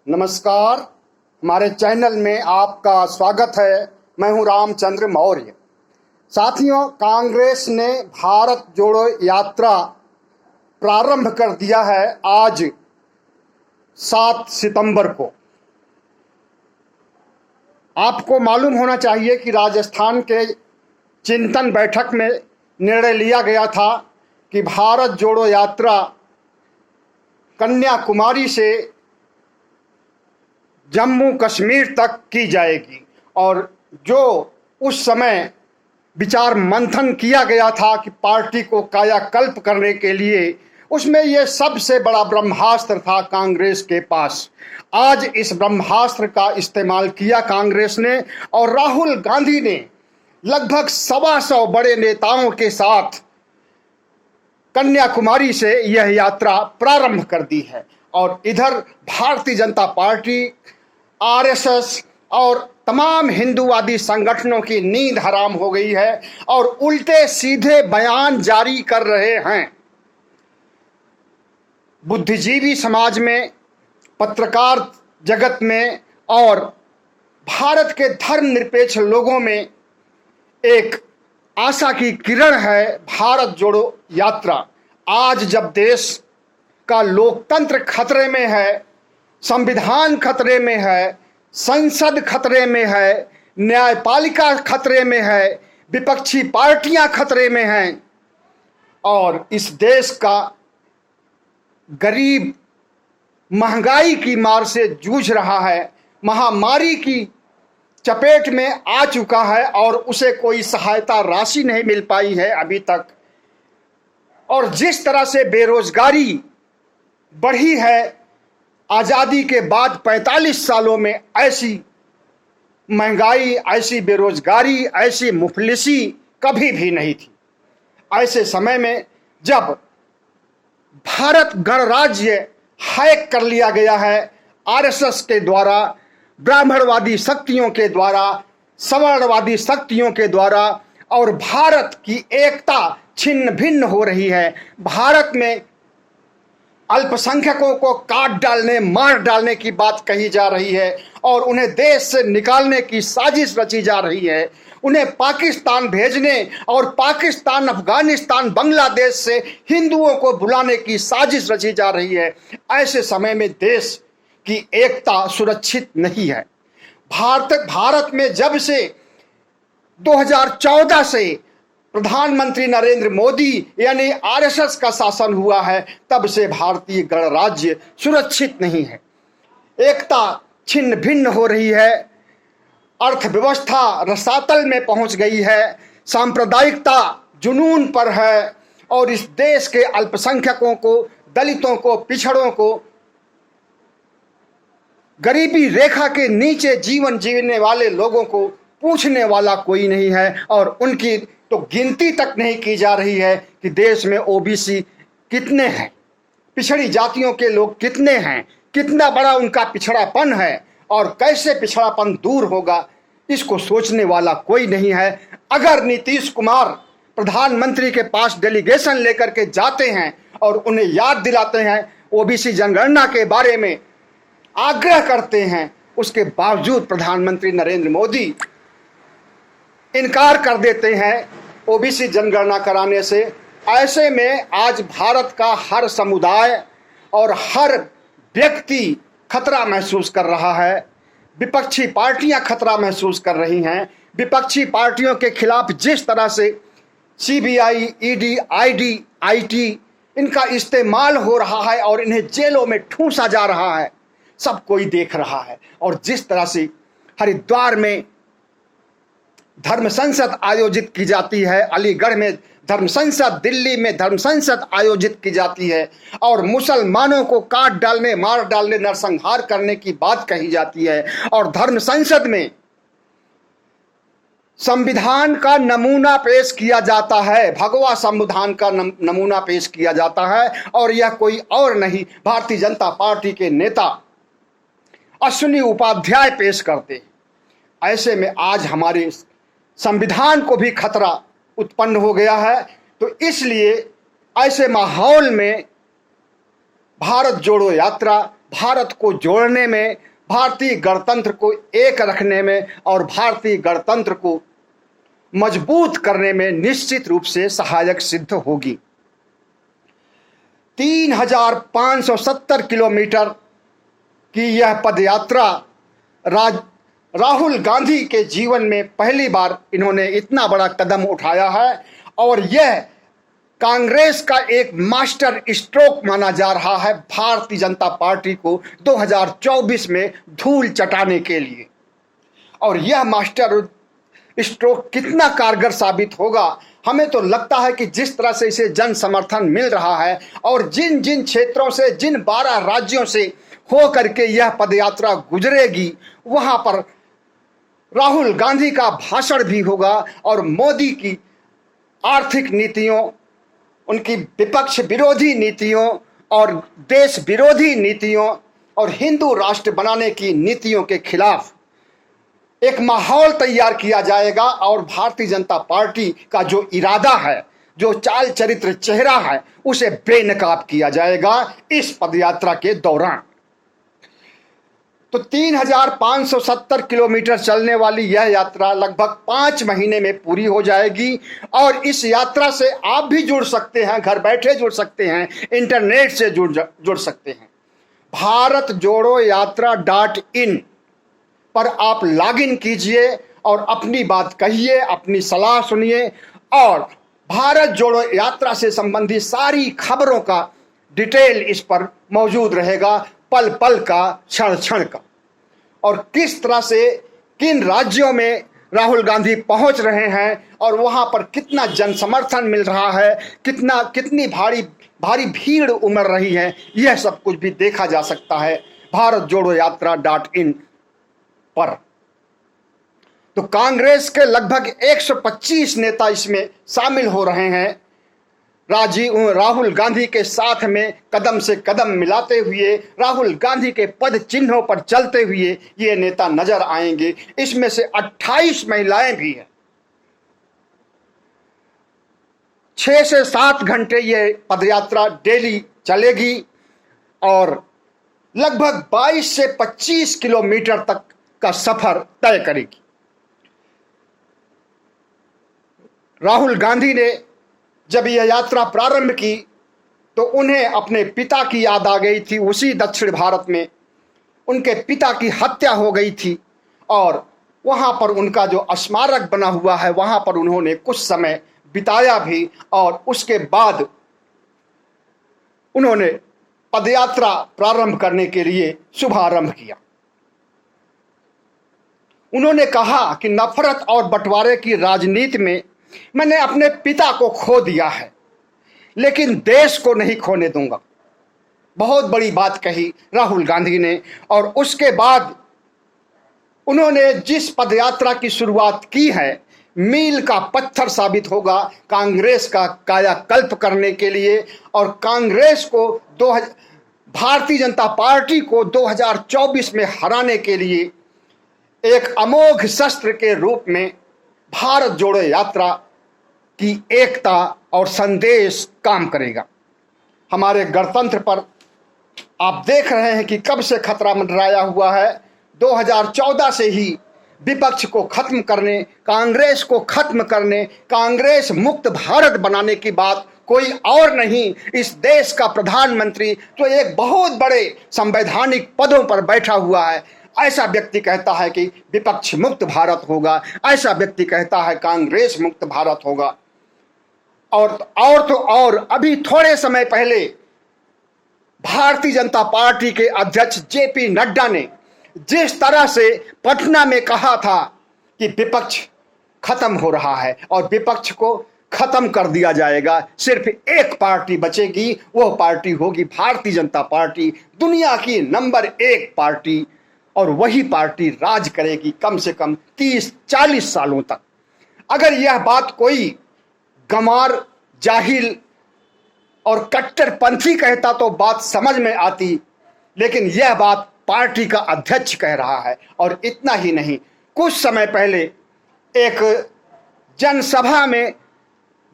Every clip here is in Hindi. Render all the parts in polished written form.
नमस्कार। हमारे चैनल में आपका स्वागत है। मैं हूं रामचंद्र मौर्य। साथियों, कांग्रेस ने भारत जोड़ो यात्रा प्रारंभ कर दिया है आज 7 सितंबर को। आपको मालूम होना चाहिए कि राजस्थान के चिंतन बैठक में निर्णय लिया गया था कि भारत जोड़ो यात्रा कन्याकुमारी से जम्मू कश्मीर तक की जाएगी, और जो उस समय विचार मंथन किया गया था कि पार्टी को कायाकल्प करने के लिए, उसमें यह सबसे बड़ा ब्रह्मास्त्र था कांग्रेस के पास। आज इस ब्रह्मास्त्र का इस्तेमाल किया कांग्रेस ने, और राहुल गांधी ने लगभग 125 बड़े नेताओं के साथ कन्याकुमारी से यह यात्रा प्रारंभ कर दी है। और इधर भारतीय जनता पार्टी, आरएसएस और तमाम हिंदूवादी संगठनों की नींद हराम हो गई है और उल्टे सीधे बयान जारी कर रहे हैं। बुद्धिजीवी समाज में, पत्रकार जगत में और भारत के धर्मनिरपेक्ष लोगों में एक आशा की किरण है भारत जोड़ो यात्रा। आज जब देश का लोकतंत्र खतरे में है, संविधान खतरे में है, संसद खतरे में है, न्यायपालिका खतरे में है, विपक्षी पार्टियां खतरे में हैं, और इस देश का गरीब महंगाई की मार से जूझ रहा है, महामारी की चपेट में आ चुका है और उसे कोई सहायता राशि नहीं मिल पाई है अभी तक। और जिस तरह से बेरोजगारी बढ़ी है, आज़ादी के बाद 45 सालों में ऐसी महंगाई, ऐसी बेरोजगारी, ऐसी मुफलिसी कभी भी नहीं थी। ऐसे समय में जब भारत गणराज्य हैक कर लिया गया है आरएसएस के द्वारा, ब्राह्मणवादी शक्तियों के द्वारा, सवर्णवादी शक्तियों के द्वारा, और भारत की एकता छिन्न भिन्न हो रही है, भारत में अल्पसंख्यकों को काट डालने, मार डालने की बात कही जा रही है और उन्हें देश से निकालने की साजिश रची जा रही है, उन्हें पाकिस्तान भेजने और पाकिस्तान, अफगानिस्तान, बांग्लादेश से हिंदुओं को बुलाने की साजिश रची जा रही है। ऐसे समय में देश की एकता सुरक्षित नहीं है। भारत में जब से 2014 से प्रधानमंत्री नरेंद्र मोदी यानी आरएसएस का शासन हुआ है, तब से भारतीय गणराज्य सुरक्षित नहीं है। एकता छिन्न भिन्न हो रही है, अर्थव्यवस्था रसातल में पहुंच गई है, सांप्रदायिकता जुनून पर है, और इस देश के अल्पसंख्यकों को, दलितों को, पिछड़ों को, गरीबी रेखा के नीचे जीवन जीने वाले लोगों को पूछने वाला कोई नहीं है, और उनकी तो गिनती तक नहीं की जा रही है कि देश में ओबीसी कितने हैं, पिछड़ी जातियों के लोग कितने हैं, कितना बड़ा उनका पिछड़ापन है और कैसे पिछड़ापन दूर होगा, इसको सोचने वाला कोई नहीं है। अगर नीतीश कुमार प्रधानमंत्री के पास डेलीगेशन लेकर के जाते हैं और उन्हें याद दिलाते हैं, ओबीसी जनगणना के बारे में आग्रह करते हैं, उसके बावजूद प्रधानमंत्री नरेंद्र मोदी इनकार कर देते हैं ओबीसी जनगणना कराने से। ऐसे में आज भारत का हर समुदाय और हर व्यक्ति खतरा महसूस कर रहा है। विपक्षी पार्टियां खतरा महसूस कर रही हैं। विपक्षी पार्टियों के खिलाफ जिस तरह से सीबीआई, ईडी, आईडी, आईटी इनका इस्तेमाल हो रहा है और इन्हें जेलों में ठूंसा जा रहा है, सब कोई देख रहा है। और जिस तरह से हरिद्वार में धर्म संसद आयोजित की जाती है, अलीगढ़ में धर्म संसद, दिल्ली में धर्म संसद आयोजित की जाती है, और मुसलमानों को काट डालने, मार डालने, नरसंहार करने की बात कही जाती है, और धर्म संसद में संविधान का नमूना पेश किया जाता है, भगवा संविधान का नमूना पेश किया जाता है, और यह कोई और नहीं, भारतीय जनता पार्टी के नेता अश्विनी उपाध्याय पेश करते हैं। ऐसे में आज हमारे संविधान को भी खतरा उत्पन्न हो गया है। तो इसलिए ऐसे माहौल में भारत जोड़ो यात्रा भारत को जोड़ने में, भारतीय गणतंत्र को एक रखने में और भारतीय गणतंत्र को मजबूत करने में निश्चित रूप से सहायक सिद्ध होगी। 3570 किलोमीटर की यह पदयात्रा राहुल गांधी के जीवन में पहली बार इन्होंने इतना बड़ा कदम उठाया है और यह कांग्रेस का एक मास्टर स्ट्रोक माना जा रहा है भारतीय जनता पार्टी को 2024 में धूल चटाने के लिए। और यह मास्टर स्ट्रोक कितना कारगर साबित होगा, हमें तो लगता है कि जिस तरह से इसे जन समर्थन मिल रहा है और जिन जिन क्षेत्रों से, जिन 12 राज्यों से हो करके यह पदयात्रा गुजरेगी, वहां पर राहुल गांधी का भाषण भी होगा और मोदी की आर्थिक नीतियों, उनकी विपक्ष विरोधी नीतियों और देश विरोधी नीतियों और हिंदू राष्ट्र बनाने की नीतियों के खिलाफ एक माहौल तैयार किया जाएगा और भारतीय जनता पार्टी का जो इरादा है, जो चाल चरित्र चेहरा है, उसे बेनकाब किया जाएगा इस पदयात्रा के दौरान। तो 3570 किलोमीटर चलने वाली यह यात्रा लगभग 5 महीने में पूरी हो जाएगी और इस यात्रा से आप भी जुड़ सकते हैं, घर बैठे जुड़ सकते हैं, इंटरनेट से जुड़ सकते हैं। भारत जोड़ो यात्रा.in पर आप लॉगिन कीजिए और अपनी बात कहिए, अपनी सलाह सुनिए और भारत जोड़ो यात्रा से संबंधित सारी खबरों का डिटेल इस पर मौजूद रहेगा, पल पल का, क्षण क्षण का, और किस तरह से किन राज्यों में राहुल गांधी पहुंच रहे हैं और वहां पर कितना जन समर्थन मिल रहा है, कितनी भारी भीड़ उमड़ रही है, यह सब कुछ भी देखा जा सकता है भारत जोड़ो यात्रा.in पर। तो कांग्रेस के लगभग 125 नेता इसमें शामिल हो रहे हैं। राहुल गांधी के साथ में कदम से कदम मिलाते हुए, राहुल गांधी के पद चिन्हों पर चलते हुए ये नेता नजर आएंगे। इसमें से 28 महिलाएं भी हैं। 6 से 7 घंटे ये पदयात्रा डेली चलेगी और लगभग 22 से 25 किलोमीटर तक का सफर तय करेगी। राहुल गांधी ने जब यह यात्रा प्रारंभ की तो उन्हें अपने पिता की याद आ गई थी। उसी दक्षिण भारत में उनके पिता की हत्या हो गई थी और वहां पर उनका जो स्मारक बना हुआ है, वहां पर उन्होंने कुछ समय बिताया भी और उसके बाद उन्होंने पदयात्रा प्रारंभ करने के लिए शुभारंभ किया। उन्होंने कहा कि नफरत और बंटवारे की राजनीति में मैंने अपने पिता को खो दिया है, लेकिन देश को नहीं खोने दूंगा। बहुत बड़ी बात कही राहुल गांधी ने और उसके बाद उन्होंने जिस पदयात्रा की शुरुआत की है, मील का पत्थर साबित होगा कांग्रेस का कायाकल्प करने के लिए और कांग्रेस को भारतीय जनता पार्टी को 2024 में हराने के लिए एक अमोघ शस्त्र के रूप में भारत जोड़ो यात्रा की एकता और संदेश काम करेगा। हमारे गणतंत्र पर आप देख रहे हैं कि कब से खतरा मंडराया हुआ है। 2014 से ही विपक्ष को खत्म करने, कांग्रेस को खत्म करने, कांग्रेस मुक्त भारत बनाने की बात कोई और नहीं, इस देश का प्रधानमंत्री तो एक बहुत बड़े संवैधानिक पदों पर बैठा हुआ है, ऐसा व्यक्ति कहता है कि विपक्ष मुक्त भारत होगा, ऐसा व्यक्ति कहता है कांग्रेस मुक्त भारत होगा। और अभी थोड़े समय पहले भारतीय जनता पार्टी के अध्यक्ष जेपी नड्डा ने जिस तरह से पटना में कहा था कि विपक्ष खत्म हो रहा है और विपक्ष को खत्म कर दिया जाएगा, सिर्फ एक पार्टी बचेगी, वो पार्टी होगी भारतीय जनता पार्टी, दुनिया की नंबर 1 पार्टी, और वही पार्टी राज करेगी कम से कम 30-40 सालों तक। अगर यह बात कोई गंवार, जाहिल और कट्टरपंथी कहता तो बात समझ में आती, लेकिन यह बात पार्टी का अध्यक्ष कह रहा है। और इतना ही नहीं, कुछ समय पहले एक जनसभा में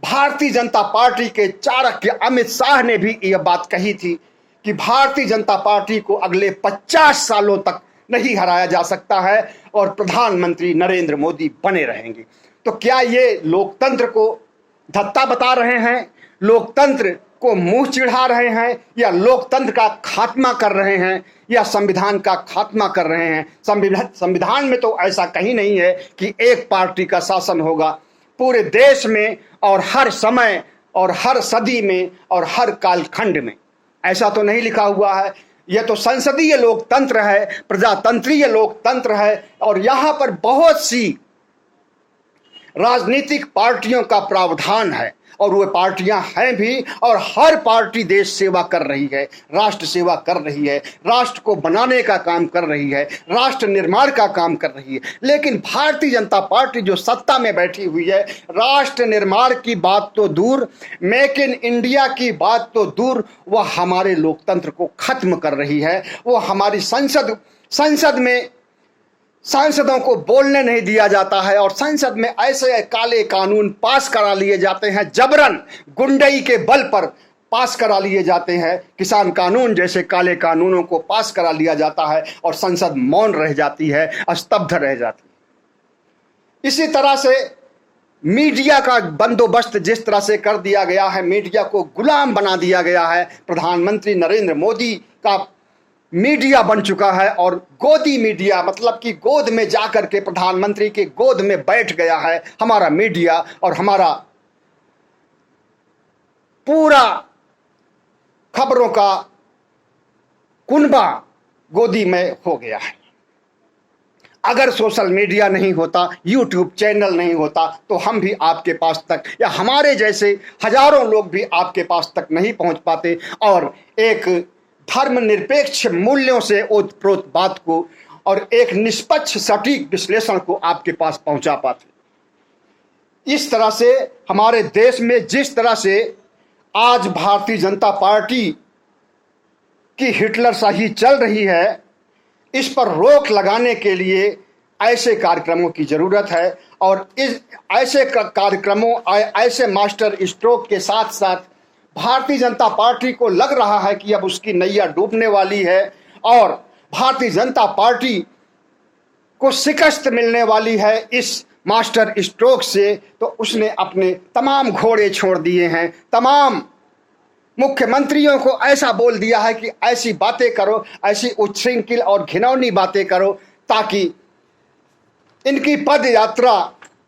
भारतीय जनता पार्टी के चाणक्य अमित शाह ने भी यह बात कही थी कि भारतीय जनता पार्टी को अगले 50 सालों तक नहीं हराया जा सकता है और प्रधानमंत्री नरेंद्र मोदी बने रहेंगे। तो क्या ये लोकतंत्र को धत्ता बता रहे हैं, लोकतंत्र को मुंह चिढ़ा रहे हैं, या लोकतंत्र का खात्मा कर रहे हैं, या संविधान का खात्मा कर रहे हैं? संविधान में तो ऐसा कहीं नहीं है कि एक पार्टी का शासन होगा पूरे देश में और हर समय और हर सदी में और हर कालखंड में। ऐसा तो नहीं लिखा हुआ है। यह तो संसदीय लोकतंत्र है, प्रजातंत्रीय लोकतंत्र है, और यहां पर बहुत सी राजनीतिक पार्टियों का प्रावधान है, और वो पार्टियां हैं भी, और हर पार्टी देश सेवा कर रही है, राष्ट्र सेवा कर रही है, राष्ट्र को बनाने का काम कर रही है, राष्ट्र निर्माण का काम कर रही है। लेकिन भारतीय जनता पार्टी जो सत्ता में बैठी हुई है, राष्ट्र निर्माण की बात तो दूर, मेक इन इंडिया की बात तो दूर, वह हमारे लोकतंत्र को खत्म कर रही है। वो हमारी संसद में सांसदों को बोलने नहीं दिया जाता है, और संसद में ऐसे काले कानून पास करा लिए जाते हैं, जबरन गुंडई के बल पर पास करा लिए जाते हैं। किसान कानून जैसे काले कानूनों को पास करा लिया जाता है और संसद मौन रह जाती है, स्तब्ध रह जाती है। इसी तरह से मीडिया का बंदोबस्त जिस तरह से कर दिया गया है, मीडिया को गुलाम बना दिया गया है। प्रधानमंत्री नरेंद्र मोदी का मीडिया बन चुका है, और गोदी मीडिया, मतलब कि गोद में जाकर के प्रधानमंत्री के गोद में बैठ गया है हमारा मीडिया, और हमारा पूरा खबरों का कुनबा गोदी में हो गया है। अगर सोशल मीडिया नहीं होता, यूट्यूब चैनल नहीं होता, तो हम भी आपके पास तक, या हमारे जैसे हजारों लोग भी आपके पास तक नहीं पहुंच पाते, और एक धर्मनिरपेक्ष मूल्यों से ओतप्रोत बात को और एक निष्पक्ष सटीक विश्लेषण को आपके पास पहुंचा पाते। इस तरह से हमारे देश में जिस तरह से आज भारतीय जनता पार्टी की हिटलरशाही चल रही है, इस पर रोक लगाने के लिए ऐसे कार्यक्रमों की जरूरत है, और इस ऐसे कार्यक्रमों, ऐसे मास्टर स्ट्रोक के साथ साथ भारतीय जनता पार्टी को लग रहा है कि अब उसकी नैया डूबने वाली है, और भारतीय जनता पार्टी को शिकस्त मिलने वाली है इस मास्टर स्ट्रोक से, तो उसने अपने तमाम घोड़े छोड़ दिए हैं। तमाम मुख्यमंत्रियों को ऐसा बोल दिया है कि ऐसी बातें करो, ऐसी उच्छृंखल और घिनौनी बातें करो, ताकि इनकी पद यात्रा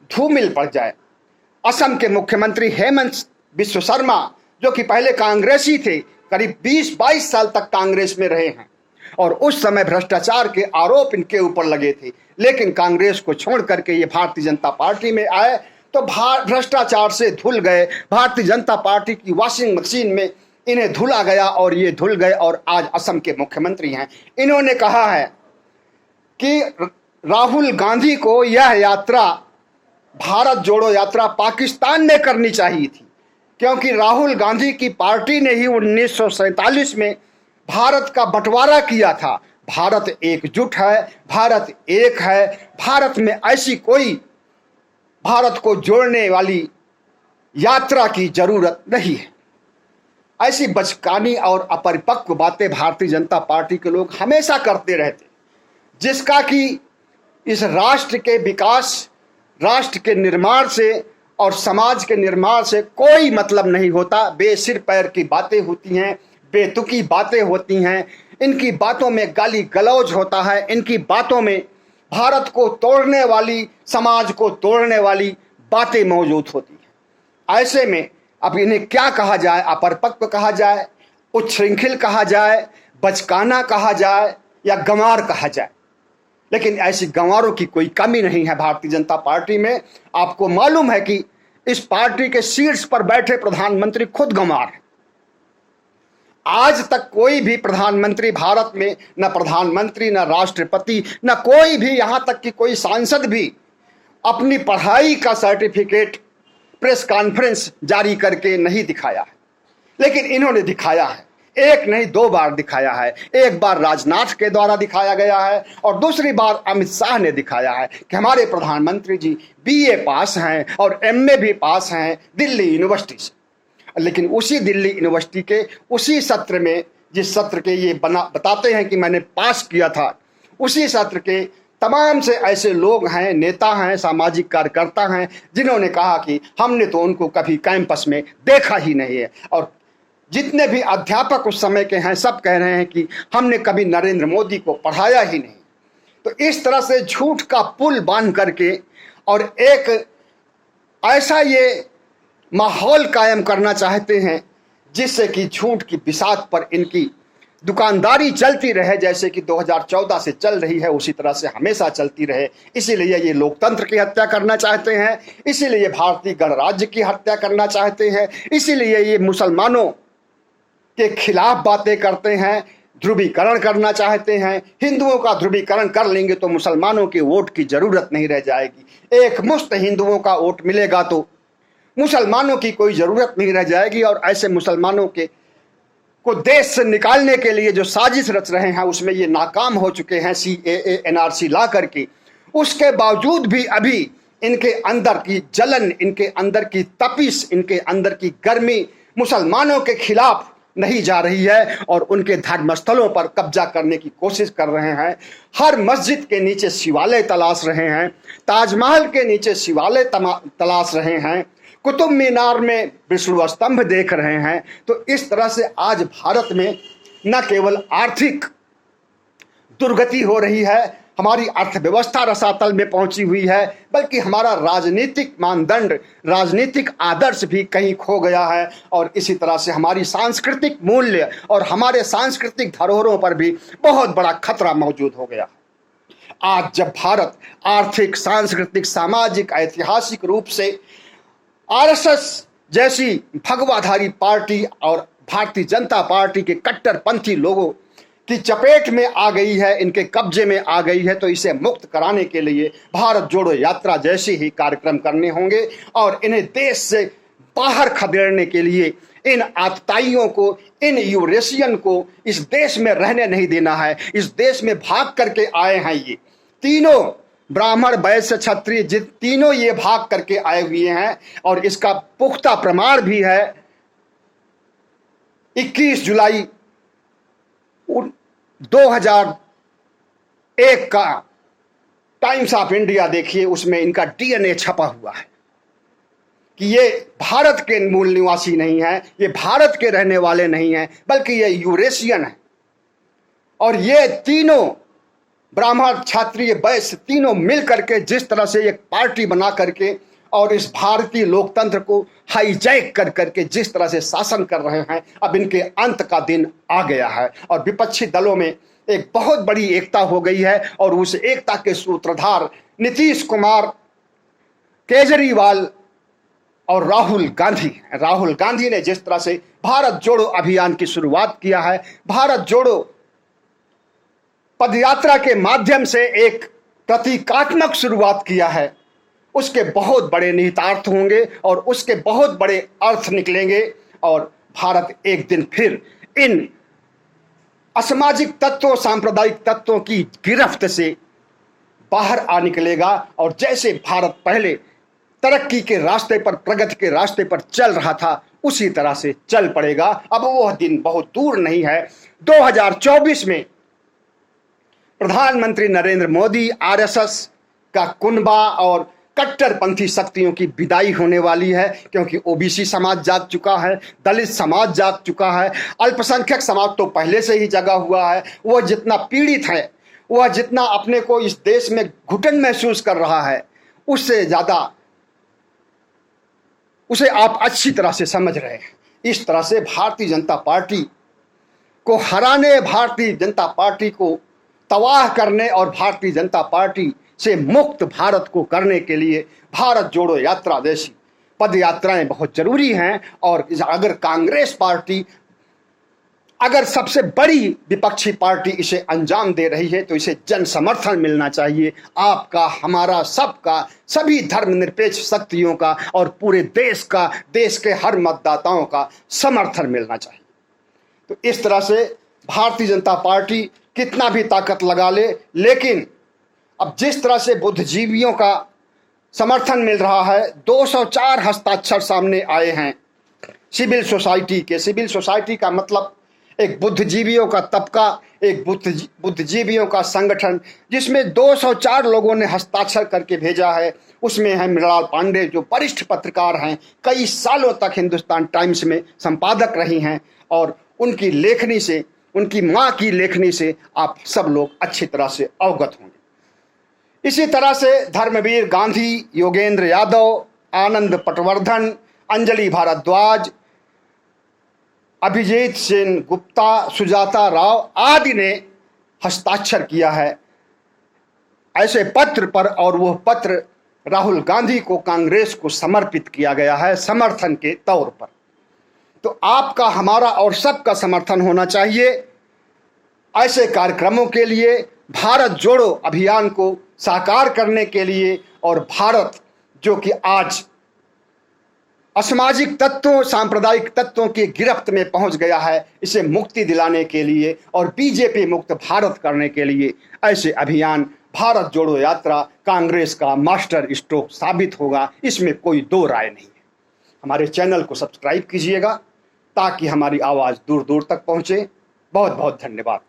धूमिल पड़ जाए। असम के मुख्यमंत्री हेमंत बिस्व शर्मा, जो कि पहले कांग्रेसी थे, करीब 20-22 साल तक कांग्रेस में रहे हैं, और उस समय भ्रष्टाचार के आरोप इनके ऊपर लगे थे, लेकिन कांग्रेस को छोड़ करके ये भारतीय जनता पार्टी में आए तो भ्रष्टाचार से धुल गए। भारतीय जनता पार्टी की वॉशिंग मशीन में इन्हें धुला गया, और ये धुल गए, और आज असम के मुख्यमंत्री हैं। इन्होंने कहा है कि राहुल गांधी को यह यात्रा, भारत जोड़ो यात्रा, पाकिस्तान में करनी चाहिए थी, क्योंकि राहुल गांधी की पार्टी ने ही 1947 में भारत का बंटवारा किया था। भारत एकजुट है, भारत एक है, भारत में ऐसी कोई भारत को जोड़ने वाली यात्रा की जरूरत नहीं है। ऐसी बचकानी और अपरिपक्व बातें भारतीय जनता पार्टी के लोग हमेशा करते रहते, जिसका कि इस राष्ट्र के विकास, राष्ट्र के निर्माण से और समाज के निर्माण से कोई मतलब नहीं होता। बेसिर पैर की बातें होती हैं, बेतुकी बातें होती हैं, इनकी बातों में गाली गलौज होता है, इनकी बातों में भारत को तोड़ने वाली, समाज को तोड़ने वाली बातें मौजूद होती हैं। ऐसे में अब इन्हें क्या कहा जाए? अपरिपक्व कहा जाए, उच्छृंखल कहा जाए, बचकाना कहा जाए, या गंवार कहा जाए? लेकिन ऐसी गंवारों की कोई कमी नहीं है भारतीय जनता पार्टी में। आपको मालूम है कि इस पार्टी के शीर्ष पर बैठे प्रधानमंत्री खुद गंवार हैं। आज तक कोई भी प्रधानमंत्री भारत में, न प्रधानमंत्री, न राष्ट्रपति, न कोई भी, यहां तक कि कोई सांसद भी अपनी पढ़ाई का सर्टिफिकेट प्रेस कॉन्फ्रेंस जारी करके नहीं दिखाया है। लेकिन इन्होंने दिखाया है, एक नहीं 2 बार दिखाया है। एक बार राजनाथ के द्वारा दिखाया गया है, और दूसरी बार अमित शाह ने दिखाया है कि हमारे प्रधानमंत्री जी BA पास हैं और MA भी पास हैं दिल्ली यूनिवर्सिटी से। लेकिन उसी दिल्ली यूनिवर्सिटी के उसी सत्र में जिस सत्र के ये बताते हैं कि मैंने पास किया था, उसी सत्र के तमाम से ऐसे लोग हैं, नेता हैं, सामाजिक कार्यकर्ता हैं, जिन्होंने कहा कि हमने तो उनको कभी कैंपस में देखा ही नहीं है। और जितने भी अध्यापक उस समय के हैं सब कह रहे हैं कि हमने कभी नरेंद्र मोदी को पढ़ाया ही नहीं। तो इस तरह से झूठ का पुल बांध करके और एक ऐसा ये माहौल कायम करना चाहते हैं जिससे कि झूठ की बिसात पर इनकी दुकानदारी चलती रहे, जैसे कि 2014 से चल रही है उसी तरह से हमेशा चलती रहे। इसीलिए ये लोकतंत्र की हत्या करना चाहते हैं, इसीलिए ये भारतीय गणराज्य की हत्या करना चाहते हैं, इसीलिए ये मुसलमानों के खिलाफ बातें करते हैं, ध्रुवीकरण करना चाहते हैं। हिंदुओं का ध्रुवीकरण कर लेंगे तो मुसलमानों के वोट की जरूरत नहीं रह जाएगी। एक मुश्त हिंदुओं का वोट मिलेगा तो मुसलमानों की कोई जरूरत नहीं रह जाएगी। और ऐसे मुसलमानों को देश से निकालने के लिए जो साजिश रच रहे हैं उसमें ये नाकाम हो चुके हैं, CAA NRC ला करके। उसके बावजूद भी अभी इनके अंदर की जलन, इनके अंदर की तपिश, इनके अंदर की गर्मी मुसलमानों के खिलाफ नहीं जा रही है और उनके धर्मस्थलों पर कब्जा करने की कोशिश कर रहे हैं। हर मस्जिद के नीचे शिवालय तलाश रहे हैं, ताजमहल के नीचे शिवालय तलाश रहे हैं, कुतुब मीनार में विष्णु स्तंभ देख रहे हैं। तो इस तरह से आज भारत में न केवल आर्थिक दुर्गति हो रही है, हमारी अर्थव्यवस्था रसातल में पहुंची हुई है, बल्कि हमारा राजनीतिक मानदंड, राजनीतिक आदर्श भी कहीं खो गया है। और इसी तरह से हमारी सांस्कृतिक मूल्य और हमारे सांस्कृतिक धरोहरों पर भी बहुत बड़ा खतरा मौजूद हो गया। आज जब भारत आर्थिक, सांस्कृतिक, सामाजिक, ऐतिहासिक रूप से RSS जैसी भगवाधारी पार्टी और भारतीय जनता पार्टी के कट्टरपंथी लोगों की चपेट में आ गई है, इनके कब्जे में आ गई है, तो इसे मुक्त कराने के लिए भारत जोड़ो यात्रा जैसे ही कार्यक्रम करने होंगे। और इन्हें देश से बाहर खदेड़ने के लिए इन आतताइयों को, इन यूरेशियन को इस देश में रहने नहीं देना है। इस देश में भाग करके आए हैं ये तीनों, ब्राह्मण, वैश्य, क्षत्रिय, तीनों ये भाग करके आए हुए हैं। और इसका पुख्ता प्रमाण भी है 21 जुलाई 2001 का टाइम्स ऑफ इंडिया देखिए, उसमें इनका DNA छपा हुआ है कि ये भारत के मूल निवासी नहीं है, ये भारत के रहने वाले नहीं हैं, बल्कि ये यूरेशियन है। और ये तीनों ब्राह्मण, क्षत्रिय, वैश्य तीनों मिल करके जिस तरह से एक पार्टी बना करके और इस भारतीय लोकतंत्र को हाईजैक कर करके जिस तरह से शासन कर रहे हैं, अब इनके अंत का दिन आ गया है। और विपक्षी दलों में एक बहुत बड़ी एकता हो गई है और उस एकता के सूत्रधार नीतीश कुमार, केजरीवाल और राहुल गांधी ने जिस तरह से भारत जोड़ो अभियान की शुरुआत किया है, भारत जोड़ो पदयात्रा के माध्यम से एक प्रतीकात्मक शुरुआत किया है, उसके बहुत बड़े निहितार्थ होंगे और उसके बहुत बड़े अर्थ निकलेंगे। और भारत एक दिन फिर इन असामाजिक तत्वों, सांप्रदायिक तत्वों की गिरफ्त से बाहर आ निकलेगा। और जैसे भारत पहले तरक्की के रास्ते पर, प्रगति के रास्ते पर चल रहा था, उसी तरह से चल पड़ेगा। अब वह दिन बहुत दूर नहीं है। 2024 में प्रधानमंत्री नरेंद्र मोदी, RSS का कुनबा और कट्टरपंथी शक्तियों की विदाई होने वाली है, क्योंकि OBC समाज जाग चुका है, दलित समाज जाग चुका है, अल्पसंख्यक समाज तो पहले से ही जगा हुआ है। वह जितना पीड़ित है, वह जितना अपने को इस देश में घुटन महसूस कर रहा है, उससे ज्यादा उसे आप अच्छी तरह से समझ रहे हैं। इस तरह से भारतीय जनता पार्टी को हराने, भारतीय जनता पार्टी को तबाह करने और भारतीय जनता पार्टी से मुक्त भारत को करने के लिए भारत जोड़ो यात्रा जैसी पद यात्राएं बहुत जरूरी हैं। और अगर कांग्रेस पार्टी, अगर सबसे बड़ी विपक्षी पार्टी इसे अंजाम दे रही है तो इसे जन समर्थन मिलना चाहिए, आपका, हमारा, सबका, सभी धर्मनिरपेक्ष शक्तियों का और पूरे देश का, देश के हर मतदाताओं का समर्थन मिलना चाहिए। तो इस तरह से भारतीय जनता पार्टी कितना भी ताकत लगा ले, लेकिन अब जिस तरह से बुद्धिजीवियों का समर्थन मिल रहा है, 204 हस्ताक्षर सामने आए हैं सिविल सोसाइटी के। सिविल सोसाइटी का मतलब एक बुद्धिजीवियों का तबका, एक बुद्धिजीवियों का संगठन जिसमें 204 लोगों ने हस्ताक्षर करके भेजा है। उसमें है मृणाल पांडे जो वरिष्ठ पत्रकार हैं, कई सालों तक हिंदुस्तान टाइम्स में संपादक रही हैं, और उनकी लेखनी से, उनकी माँ की लेखनी से आप सब लोग अच्छी तरह से अवगत होंगे। इसी तरह से धर्मवीर गांधी, योगेंद्र यादव, आनंद पटवर्धन, अंजलि भारद्वाज, अभिजीत सेन गुप्ता, सुजाता राव आदि ने हस्ताक्षर किया है ऐसे पत्र पर, और वह पत्र राहुल गांधी को, कांग्रेस को समर्पित किया गया है समर्थन के तौर पर। तो आपका, हमारा और सबका समर्थन होना चाहिए ऐसे कार्यक्रमों के लिए, भारत जोड़ो अभियान को साकार करने के लिए, और भारत जो कि आज असामाजिक तत्वों, सांप्रदायिक तत्वों की गिरफ्त में पहुंच गया है, इसे मुक्ति दिलाने के लिए और बीजेपी मुक्त भारत करने के लिए ऐसे अभियान, भारत जोड़ो यात्रा कांग्रेस का मास्टर स्ट्रोक साबित होगा, इसमें कोई दो राय नहीं है। हमारे चैनल को सब्सक्राइब कीजिएगा ताकि हमारी आवाज़ दूर दूर तक पहुंचे। बहुत बहुत धन्यवाद।